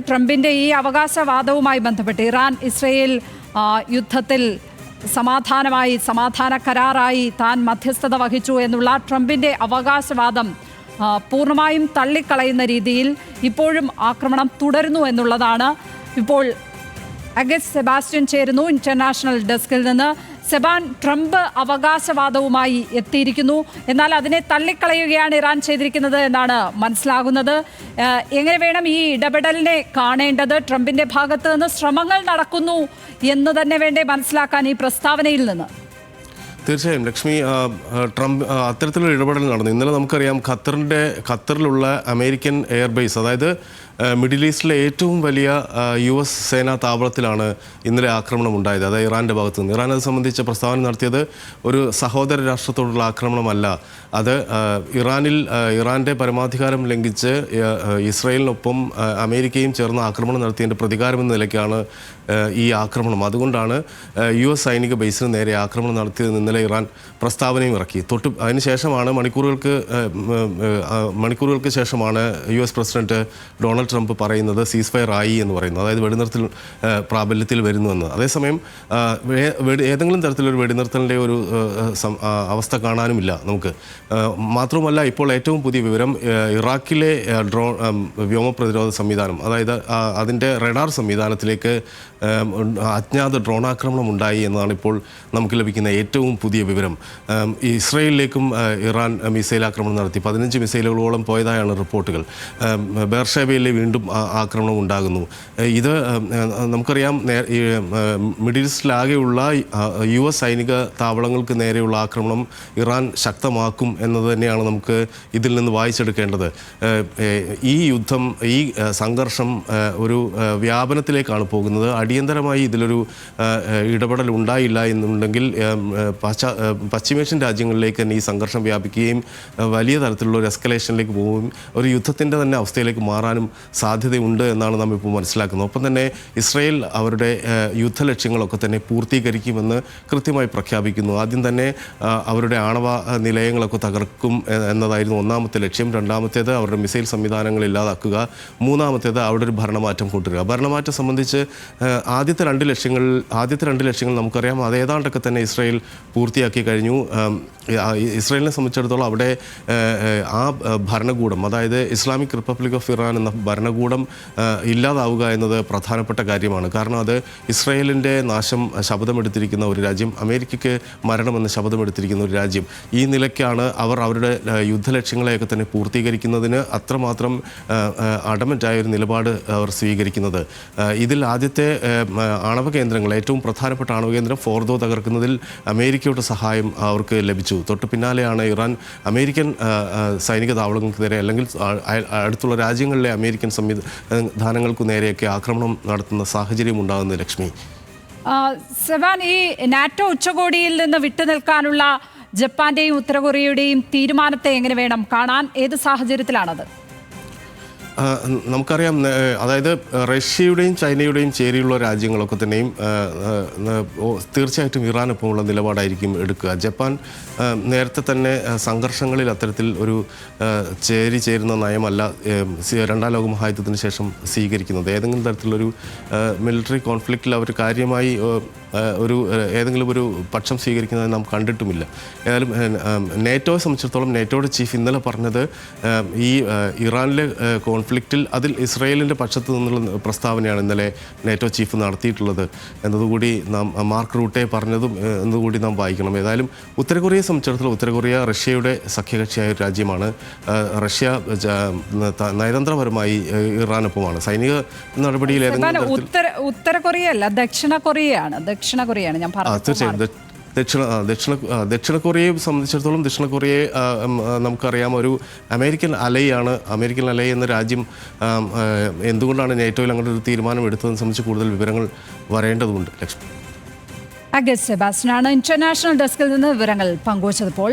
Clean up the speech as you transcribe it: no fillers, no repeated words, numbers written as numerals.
ട്രംപിൻ്റെ ഈ അവകാശവാദവുമായി ബന്ധപ്പെട്ട് ഇറാൻ ഇസ്രയേൽ യുദ്ധത്തിൽ സമാധാന കരാറായി താൻ മധ്യസ്ഥത വഹിച്ചു എന്നുള്ള ട്രംപിൻ്റെ അവകാശവാദം പൂർണ്ണമായും തള്ളിക്കളയുന്ന രീതിയിൽ ഇപ്പോഴും ആക്രമണം തുടരുന്നു എന്നുള്ളതാണ്. ഇപ്പോൾ അഗസ്റ്റ് സെബാസ്റ്റ്യൻ ചേരുന്നു ഇന്റർനാഷണൽ ഡെസ്കിൽ നിന്ന്. സെബാൻ, ട്രംപ് അവകാശവാദവുമായി എത്തിയിരിക്കുന്നു, എന്നാൽ അതിനെ തള്ളിക്കളയുകയാണ് ഇറാൻ ചെയ്തിരിക്കുന്നത് എന്നാണ് മനസ്സിലാകുന്നത്. എങ്ങനെ വേണം ഈ ഇടപെടലിനെ കാണേണ്ടത്? ട്രംപിന്റെ ഭാഗത്ത് നിന്ന് ശ്രമങ്ങൾ നടക്കുന്നു എന്ന് തന്നെ വേണ്ടേ മനസ്സിലാക്കാൻ ഈ പ്രസ്താവനയിൽ നിന്ന്? തീർച്ചയായും ലക്ഷ്മി, ട്രംപ് അത്തരത്തിലൊരു ഇടപെടൽ നടന്നു. ഇന്നലെ നമുക്കറിയാം ഖത്തറിലുള്ള അമേരിക്കൻ എയർബേസ്, അതായത് മിഡിൽ ഈസ്റ്റിലെ ഏറ്റവും വലിയ US സേനാ താവളത്തിലാണ് ഇന്നലെ ആക്രമണം ഉണ്ടായത്. അതായത് ഇറാൻ്റെ ഭാഗത്തു നിന്ന്. ഇറാൻ അത് സംബന്ധിച്ച പ്രസ്താവന നടത്തിയത് ഒരു സഹോദര രാഷ്ട്രത്തോടുള്ള ആക്രമണമല്ല, അത് ഇറാൻ്റെ പരമാധികാരം ലംഘിച്ച് ഇസ്രായേലിനൊപ്പം അമേരിക്കയും ചേർന്ന് ആക്രമണം നടത്തിയതിൻ്റെ പ്രതികാരമെന്ന നിലയ്ക്കാണ് ഈ ആക്രമണം. അതുകൊണ്ടാണ് US സൈനിക ബേസിന് നേരെ ആക്രമണം നടത്തിയതെന്ന് ഇന്നലെ ഇറാൻ പ്രസ്താവനയും ഇറക്കി. അതിനുശേഷമാണ് മണിക്കൂറുകൾക്ക് ശേഷമാണ് US പ്രസിഡന്റ് ഡൊണാൾഡ് ട്രംപ് പറയുന്നത് സീസ് ഫയർ ആയി എന്ന് പറയുന്നത്, അതായത് വെടിനിർത്തൽ പ്രാബല്യത്തിൽ വരുന്നുവെന്ന്. അതേസമയം ഏതെങ്കിലും തരത്തിലൊരു വെടിനിർത്തലിൻ്റെ ഒരു അവസ്ഥ കാണാനുമില്ല നമുക്ക്. മാത്രമല്ല, ഇപ്പോൾ ഏറ്റവും പുതിയ വിവരം ഇറാഖിലെ വ്യോമ പ്രതിരോധ സംവിധാനം, അതായത് അതിൻ്റെ റഡാർ സംവിധാനത്തിലേക്ക് അജ്ഞാത ഡ്രോൺ ആക്രമണം ഉണ്ടായി എന്നതാണ് ഇപ്പോൾ നമുക്ക് ലഭിക്കുന്ന ഏറ്റവും പുതിയ വിവരം. ഇസ്രയേലിലേക്കും ഇറാൻ മിസൈൽ ആക്രമണം നടത്തി. 15 മിസൈലുകളോളം പോയതായാണ് റിപ്പോർട്ടുകൾ. ബേർഷേബയിൽ വീണ്ടും ആക്രമണം ഉണ്ടാകുന്നു. ഇത് നമുക്കറിയാം, മിഡിൽ ഈസ്റ്റിലാകെയുള്ള US സൈനിക താവളങ്ങൾക്ക് നേരെയുള്ള ആക്രമണം ഇറാൻ ശക്തമാക്കും എന്നത് തന്നെയാണ് നമുക്ക് ഇതിൽ നിന്ന് വായിച്ചെടുക്കേണ്ടത്. ഈ യുദ്ധം, ഈ സംഘർഷം ഒരു വ്യാപനത്തിലേക്കാണ് പോകുന്നത്. അടിയന്തരമായി ഇതിലൊരു ഇടപെടൽ ഉണ്ടായില്ല എന്നുണ്ടെങ്കിൽ പശ്ചിമേഷ്യൻ രാജ്യങ്ങളിലേക്ക് തന്നെ ഈ സംഘർഷം വ്യാപിക്കുകയും വലിയ തരത്തിലുള്ള ഒരു എസ്കലേഷനിലേക്ക് പോവുകയും ഒരു യുദ്ധത്തിൻ്റെ തന്നെ അവസ്ഥയിലേക്ക് മാറാനും സാധ്യതയുണ്ട് എന്നാണ് നാം ഇപ്പോൾ മനസ്സിലാക്കുന്നത്. ഒപ്പം തന്നെ ഇസ്രായേൽ അവരുടെ യുദ്ധലക്ഷ്യങ്ങളൊക്കെ തന്നെ പൂർത്തീകരിക്കുമെന്ന് കൃത്യമായി പ്രഖ്യാപിക്കുന്നു. ആദ്യം തന്നെ അവരുടെ ആണവ നിലയങ്ങളൊക്കെ തകർക്കും എന്നതായിരുന്നു ഒന്നാമത്തെ ലക്ഷ്യം. രണ്ടാമത്തേത് അവരുടെ മിസൈൽ സംവിധാനങ്ങൾ ഇല്ലാതാക്കുക. മൂന്നാമത്തേത് അവിടെ ഒരു ഭരണമാറ്റം കൊണ്ടുവരിക. ഭരണമാറ്റം സംബന്ധിച്ച് ആദ്യത്തെ രണ്ട് ലക്ഷ്യങ്ങൾ നമുക്കറിയാം, അത് ഏതാണ്ടൊക്കെ തന്നെ ഇസ്രായേൽ പൂർത്തിയാക്കി കഴിഞ്ഞു. ഇസ്രായേലിനെ സംബന്ധിച്ചിടത്തോളം അവിടെ ആ ഭരണകൂടം, അതായത് ഇസ്ലാമിക് റിപ്പബ്ലിക് ഓഫ് ഇറാൻ എന്ന ഭരണകൂടം ഇല്ലാതാവുക എന്നത് പ്രധാനപ്പെട്ട കാര്യമാണ്. കാരണം അത് ഇസ്രായേലിൻ്റെ നാശം ശപഥമെടുത്തിരിക്കുന്ന ഒരു രാജ്യം, അമേരിക്കയ്ക്ക് മരണമെന്ന് ശപഥമെടുത്തിരിക്കുന്ന ഒരു രാജ്യം. ഈ നിലയ്ക്കാണ് അവർ അവരുടെ യുദ്ധലക്ഷ്യങ്ങളെയൊക്കെ തന്നെ പൂർത്തീകരിക്കുന്നതിന് അത്രമാത്രം അഡമൻ്റായ ഒരു നിലപാട് അവർ സ്വീകരിക്കുന്നത്. ഇതിൽ ആദ്യത്തെ ആണവ കേന്ദ്രങ്ങൾ, ഏറ്റവും പ്രധാനപ്പെട്ട ആണവ കേന്ദ്രം ഫോർദോ തകർക്കുന്നതിൽ അമേരിക്കയുടെ സഹായം അവർക്ക് ലഭിച്ചു. തൊട്ട് പിന്നാലെയാണ് ഇറാൻ അമേരിക്കൻ സൈനിക താവളങ്ങൾക്ക് നേരെ, അല്ലെങ്കിൽ അടുത്തുള്ള രാജ്യങ്ങളിലെ അമേരിക്കൻ സംവിധാനങ്ങൾക്കു നേരെയൊക്കെ ആക്രമണം നടത്തുന്ന സാഹചര്യം ഉണ്ടാകുന്നത്. ലക്ഷ്മി, സെബാൻ, ഈ നാറ്റോ ഉച്ചകോടിയിൽ നിന്ന് വിട്ടുനിൽക്കാനുള്ള ജപ്പാന്റെയും ഉത്തര കൊറിയയുടെയും തീരുമാനത്തെ എങ്ങനെ വേണം കാണാൻ? ഏത് സാഹചര്യത്തിലാണത്? നമുക്കറിയാം, അതായത് റഷ്യയുടെയും ചൈനയുടെയും ചേരിയുള്ള രാജ്യങ്ങളൊക്കെ തന്നെയും തീർച്ചയായിട്ടും ഇറാനൊപ്പമുള്ള നിലപാടായിരിക്കും എടുക്കുക. ജപ്പാൻ നേരത്തെ തന്നെ സംഘർഷങ്ങളിൽ അത്തരത്തിൽ ഒരു ചേരുന്ന നയമല്ല രണ്ടാം ലോക മഹായുദ്ധത്തിന് ശേഷം സ്വീകരിക്കുന്നത്. ഏതെങ്കിലും തരത്തിലുള്ളൊരു മിലിറ്ററി കോൺഫ്ലിക്റ്റിൽ അവർ കാര്യമായി ഏതെങ്കിലും ഒരു പക്ഷം സ്വീകരിക്കുന്നത് നാം കണ്ടിട്ടുമില്ല. ഏതായാലും നേറ്റോയെ സംബന്ധിച്ചിടത്തോളം നേറ്റോയുടെ ചീഫ് ഇന്നലെ പറഞ്ഞത് ഈ ഇറാനിലെ കോൺഫ്ലിക്റ്റിൽ അതിൽ ഇസ്രായേലിൻ്റെ പക്ഷത്ത് നിന്നുള്ള പ്രസ്താവനയാണ് ഇന്നലെ നേറ്റോ ചീഫ് നടത്തിയിട്ടുള്ളത് എന്നതുകൂടി മാർക്ക് റൂട്ടെ പറഞ്ഞതും എന്നതുകൂടി നാം വായിക്കണം. ഏതായാലും ഉത്തര കൊറിയയെ സംബന്ധിച്ചിടത്തോളം ഉത്തര കൊറിയ റഷ്യയുടെ സഖ്യകക്ഷിയായ ഒരു രാജ്യമാണ്. റഷ്യ നയതന്ത്രപരമായി ഇറാനൊപ്പമാണ്. സൈനിക നടപടിയിൽ ഉത്തര കൊറിയ അല്ല, ദക്ഷിണ കൊറിയയാണ് ഞാൻ പറഞ്ഞത്. തീർച്ചയായും ദക്ഷിണ കൊറിയയെ സംബന്ധിച്ചിടത്തോളം ദക്ഷിണ കൊറിയയെ നമുക്കറിയാം ഒരു അമേരിക്കൻ അലൈ എന്ന രാജ്യം എന്തുകൊണ്ടാണ് നേറ്റോയിൽ അങ്ങനെ ഒരു തീരുമാനം എടുത്തതെന്ന് സംബന്ധിച്ച് കൂടുതൽ വിവരങ്ങൾ വരേണ്ടതുണ്ട്. ലക്ഷ്മി, അഗസ്റ്റ് സെബാസ്റ്റ്യനാണ് ഇന്റർനാഷണൽ ഡെസ്കിൽ നിന്ന് വിവരങ്ങൾ പങ്കുവച്ചപ്പോൾ.